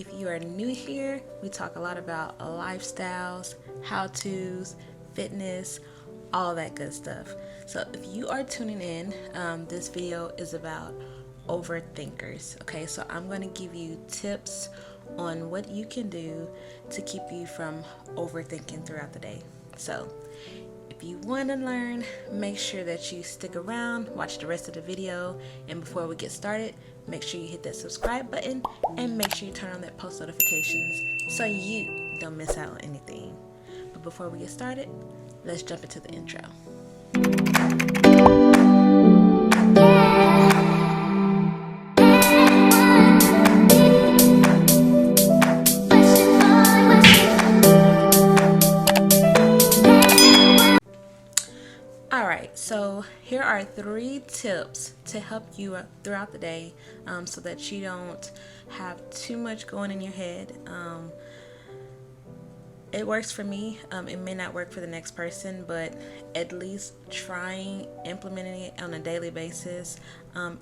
If you are new here, we talk a lot about lifestyles, how-tos, fitness, all that good stuff. So if you are tuning in, this video is about overthinkers. Okay, so I'm going to give you tips on what you can do to keep you from overthinking throughout the day. So if you want to learn, make sure that you stick around, watch the rest of the video, and before we get started, make sure you hit that subscribe button and make sure you turn on that post notifications so you don't miss out on anything. But before we get started, let's jump into the intro. Alright, so here are 3 tips to help you throughout the day so that you don't have too much going in your head. It works for me. It may not work for the next person, but at least trying implementing it on a daily basis,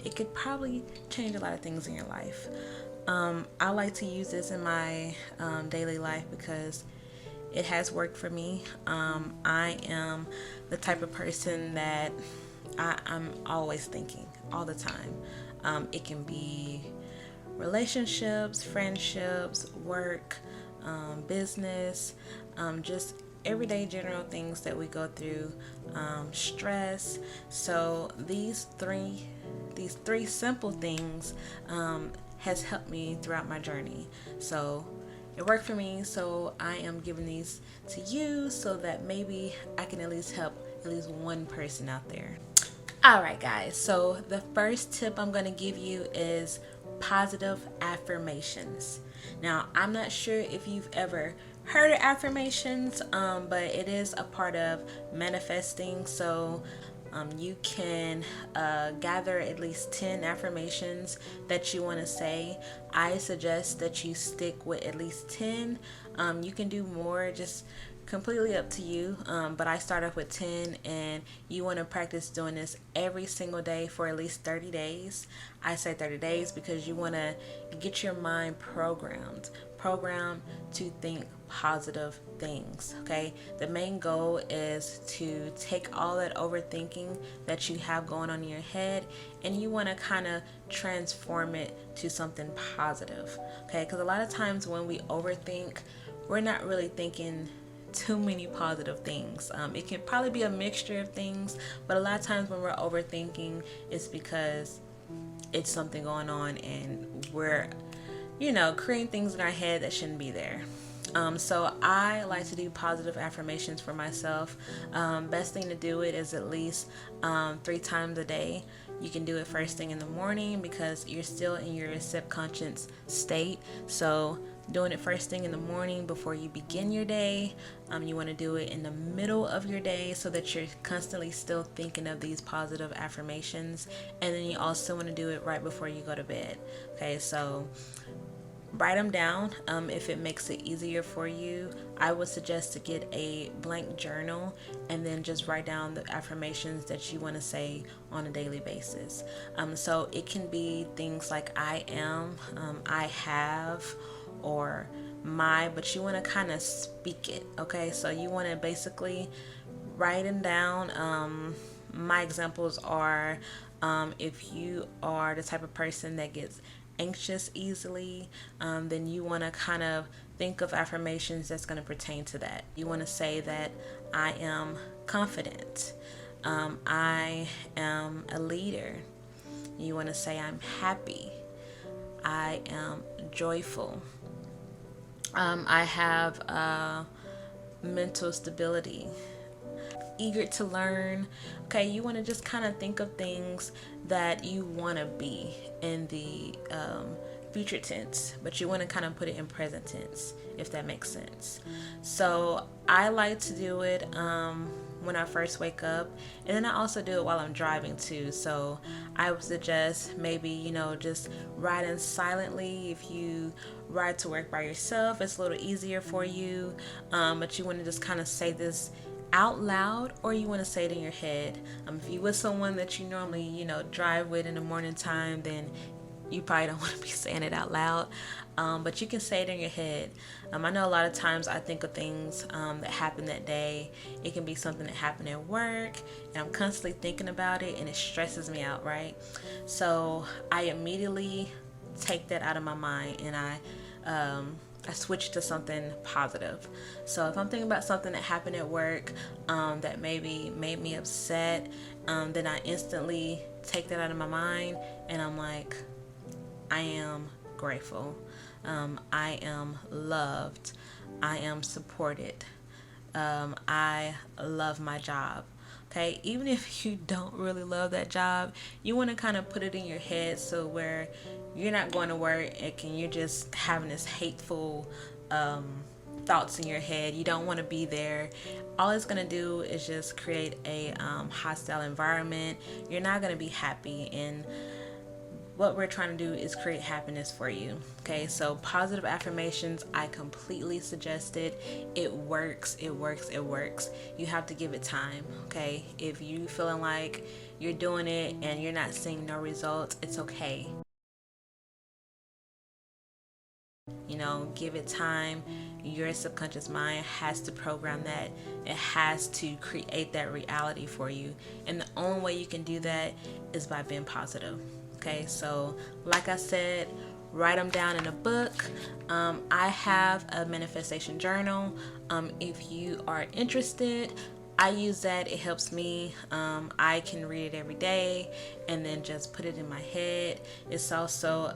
it could probably change a lot of things in your life. I like to use this in my daily life because it has worked for me. I am the type of person that I'm always thinking all the time. It can be relationships, friendships, work, business, just everyday general things that we go through, stress. So these three simple things has helped me throughout my journey. So it worked for me, so I am giving these to you so that maybe I can at least help at least one person out there. Alright guys, so the first tip I'm going to give you is positive affirmations. Now, I'm not sure if you've ever heard of affirmations, but it is a part of manifesting. So you can gather at least 10 affirmations that you want to say. I suggest that you stick with at least 10. You can do more, just completely up to you, but I start off with 10, and you want to practice doing this every single day for at least 30 days. I say 30 days because you want to get your mind programmed to think positive things. Okay, the main goal is to take all that overthinking that you have going on in your head, and you want to kind of transform it to something positive. Okay, because a lot of times when we overthink, we're not really thinking too many positive things. It can probably be a mixture of things, but a lot of times when we're overthinking, it's because it's something going on and we're creating things in our head that shouldn't be there. So I like to do positive affirmations for myself. Best thing to do it is at least 3 times a day. You can do it first thing in the morning because you're still in your subconscious state. So doing it first thing in the morning before you begin your day. You want to do it in the middle of your day so that you're constantly still thinking of these positive affirmations. And then you also want to do it right before you go to bed. Okay, so write them down. If it makes it easier for you, I would suggest to get a blank journal and then just write down the affirmations that you want to say on a daily basis. So it can be things like I am, I have, or my, but you want to kind of speak it. Okay, so you want to basically write them down. My examples are if you are the type of person that gets anxious easily, then you want to kind of think of affirmations that's going to pertain to that. You want to say that I am confident, I am a leader. You want to say I'm happy, I am joyful, I have mental stability, eager to learn. Okay, you want to just kind of think of things that you want to be in the future tense, but you want to kind of put it in present tense, if that makes sense. So I like to do it when I first wake up, and then I also do it while I'm driving too. So I would suggest maybe just riding silently. If you ride to work by yourself, it's a little easier for you, but you want to just kind of say this out loud, or you want to say it in your head. If you with someone that you normally drive with in the morning time, then you probably don't want to be saying it out loud, but you can say it in your head. I know a lot of times I think of things that happened that day. It can be something that happened at work, and I'm constantly thinking about it, and it stresses me out, right? So I immediately take that out of my mind, and I switch to something positive. So if I'm thinking about something that happened at work that maybe made me upset, then I instantly take that out of my mind, and I'm like, I am grateful. I am loved. I am supported. I love my job. Okay, even if you don't really love that job, you want to kind of put it in your head so where you're not going to work and you're just having this hateful thoughts in your head. You don't want to be there. All it's going to do is just create a hostile environment. You're not going to be happy, and what we're trying to do is create happiness for you. Okay, so positive affirmations, I completely suggest it. It works, it works, it works. You have to give it time. Okay, if you feeling like you're doing it and you're not seeing no results, it's okay. Give it time. Your subconscious mind has to program that. It has to create that reality for you, and the only way you can do that is by being positive. Okay, so like I said, write them down in a book. I have a manifestation journal. If you are interested, I use that. It helps me. I can read it every day and then just put it in my head. It's also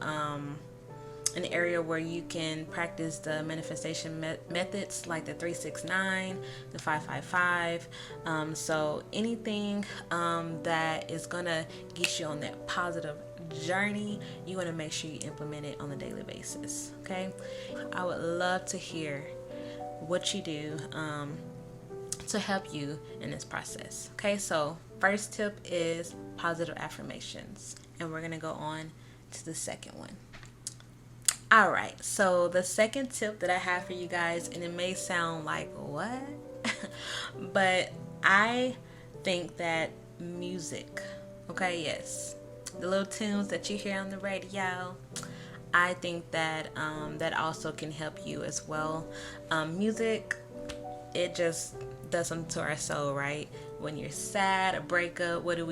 an area where you can practice the manifestation methods like the 369, the 555. So anything that is gonna get you on that positive journey, you want to make sure you implement it on a daily basis. Okay, I would love to hear what you do to help you in this process. Okay, so first tip is positive affirmations, and we're gonna go on to the second one. All right, so the second tip that I have for you guys, and it may sound like what, but I think that music, okay, yes, the little tunes that you hear on the radio, I think that that also can help you as well. Music, it just does something to our soul, right? When you're sad, a breakup, what do?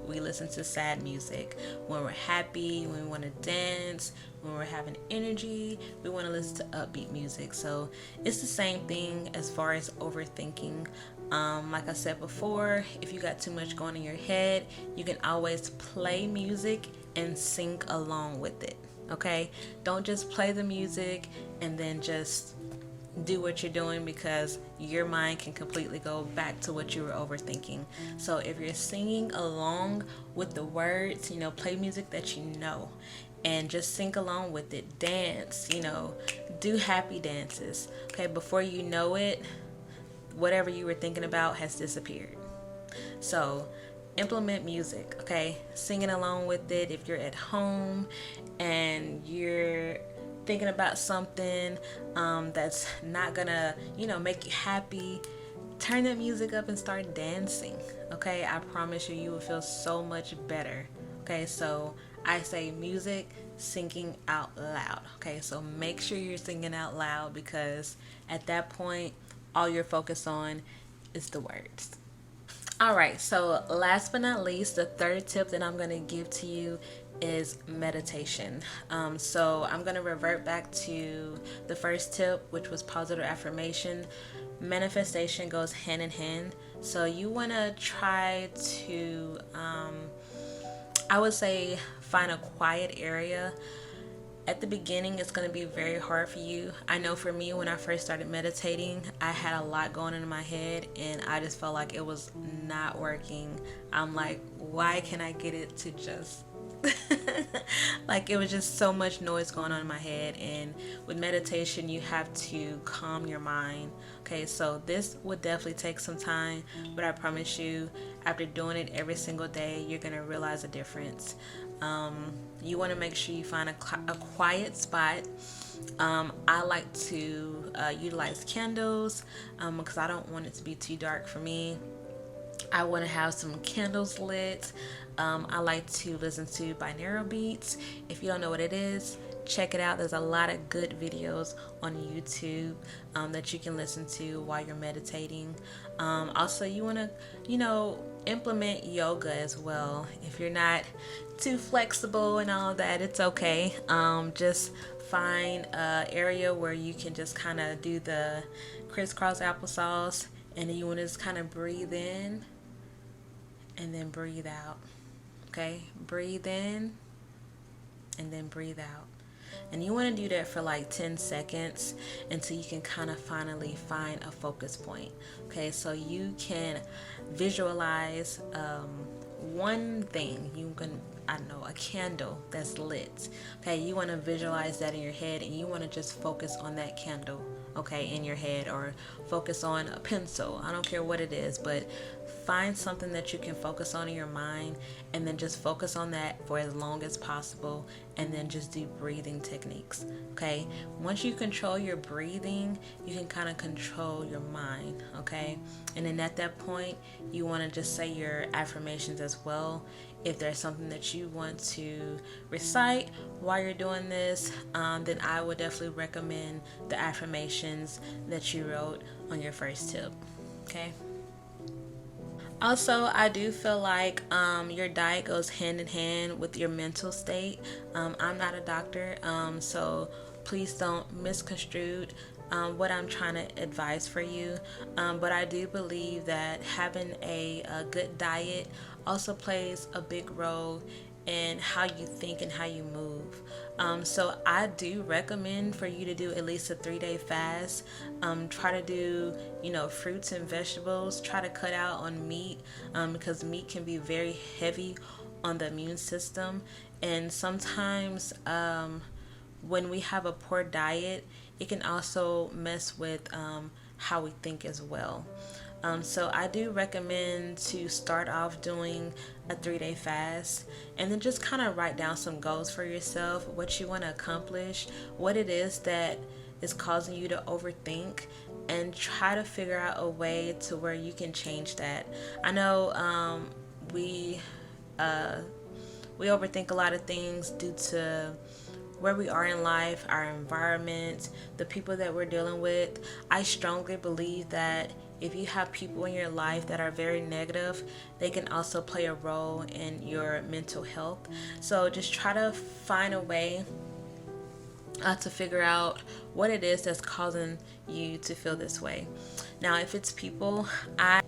We listen to sad music. When we're happy, when we want to dance, when we're having energy, we want to listen to upbeat music. So it's the same thing as far as overthinking. Like I said before, if you got too much going in your head, you can always play music and sing along with it. Okay? Don't just play the music and then just do what you're doing, because your mind can completely go back to what you were overthinking. So if you're singing along with the words, play music that you know and just sing along with it. Dance, do happy dances. Okay, before you know it, whatever you were thinking about has disappeared. So implement music, okay? Singing along with it. If you're at home and you're thinking about something that's not gonna, make you happy, turn that music up and start dancing. Okay, I promise you, you will feel so much better. Okay, so I say music, singing out loud. Okay, so make sure you're singing out loud, because at that point, all you're focused on is the words. All right, so last but not least, the third tip that I'm going to give to you is meditation. So I'm going to revert back to the first tip, which was positive affirmation. Manifestation goes hand in hand. So you want to try to, I would say, find a quiet area. At the beginning, it's going to be very hard for you. I know for me, when I first started meditating, I had a lot going on in my head, and I just felt like it was not working. I'm like, why can't I get it to just like, it was just so much noise going on in my head. And with meditation, you have to calm your mind. Okay, so this would definitely take some time, but I promise you, after doing it every single day, you're going to realize a difference. You want to make sure you find a quiet spot. I like to utilize candles because I don't want it to be too dark for me. I want to have some candles lit. I like to listen to binaural beats. If you don't know what it is, check it out. There's a lot of good videos on YouTube that you can listen to while you're meditating. Also, you want to, implement yoga as well. If you're not too flexible and all that, it's okay. Just find an area where you can just kind of do the crisscross applesauce, and then you want to just kind of breathe in and then breathe out. Okay, breathe in and then breathe out. And you want to do that for like 10 seconds until you can kind of finally find a focus point. Okay, so you can visualize one thing. You can, I don't know, a candle that's lit. Okay, you want to visualize that in your head, and you want to just focus on that candle, okay, in your head, or focus on a pencil. I don't care what it is, but find something that you can focus on in your mind, and then just focus on that for as long as possible, and then just do breathing techniques. Okay, once you control your breathing, you can kind of control your mind. Okay, and then at that point, you want to just say your affirmations as well. If there's something that you want to recite while you're doing this, then I would definitely recommend the affirmations that you wrote on your first tip. Okay. Also, I do feel like your diet goes hand in hand with your mental state. I'm not a doctor, so please don't misconstrue what I'm trying to advise for you. But I do believe that having a good diet also plays a big role in how you think and how you move. So I do recommend for you to do at least a 3-day fast. Try to do, fruits and vegetables. Try to cut out on meat, because meat can be very heavy on the immune system. And sometimes when we have a poor diet, it can also mess with how we think as well. So I do recommend to start off doing a 3-day fast, and then just kind of write down some goals for yourself, what you want to accomplish, what it is that is causing you to overthink, and try to figure out a way to where you can change that. I know we overthink a lot of things due to where we are in life, our environment, the people that we're dealing with. I strongly believe that if you have people in your life that are very negative, they can also play a role in your mental health. So just try to find a way to figure out what it is that's causing you to feel this way. Now, if it's people, I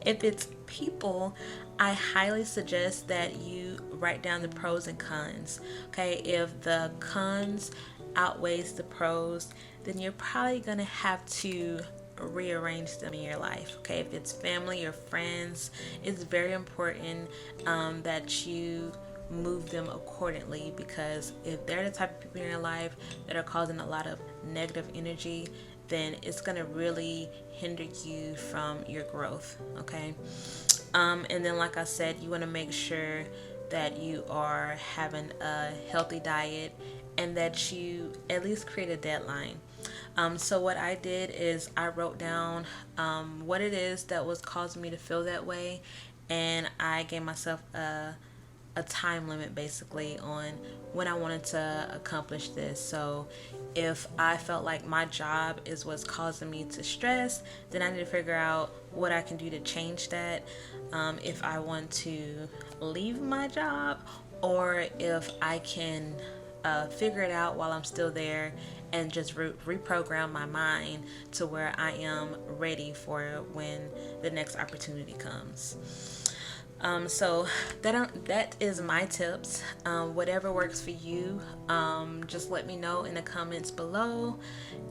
highly suggest that you write down the pros and cons. Okay, if the cons outweighs the pros, then you're probably gonna have to rearrange them in your life. Okay, if it's family or friends, it's very important that you move them accordingly, because if they're the type of people in your life that are causing a lot of negative energy, then it's going to really hinder you from your growth. Okay, and then like I said, you want to make sure that you are having a healthy diet, and that you at least create a deadline. So what I did is I wrote down what it is that was causing me to feel that way, and I gave myself a time limit basically on when I wanted to accomplish this. So if I felt like my job is what's causing me to stress, then I need to figure out what I can do to change that. If I want to leave my job, or if I can figure it out while I'm still there and just reprogram my mind to where I am ready for when the next opportunity comes. So that is my tips. Whatever works for you, just let me know in the comments below.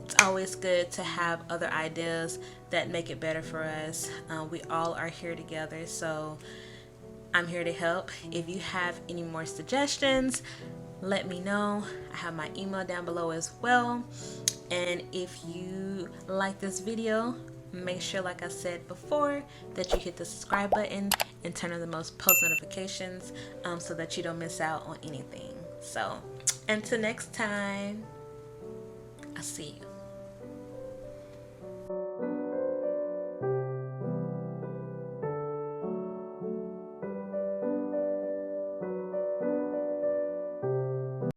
It's always good to have other ideas that make it better for us. We all are here together, so I'm here to help. If you have any more suggestions, let me know. I have my email down below as well. And if you like this video, make sure, like I said before, that you hit the subscribe button and turn on the most post notifications, so that you don't miss out on anything. So until next time, I'll see you.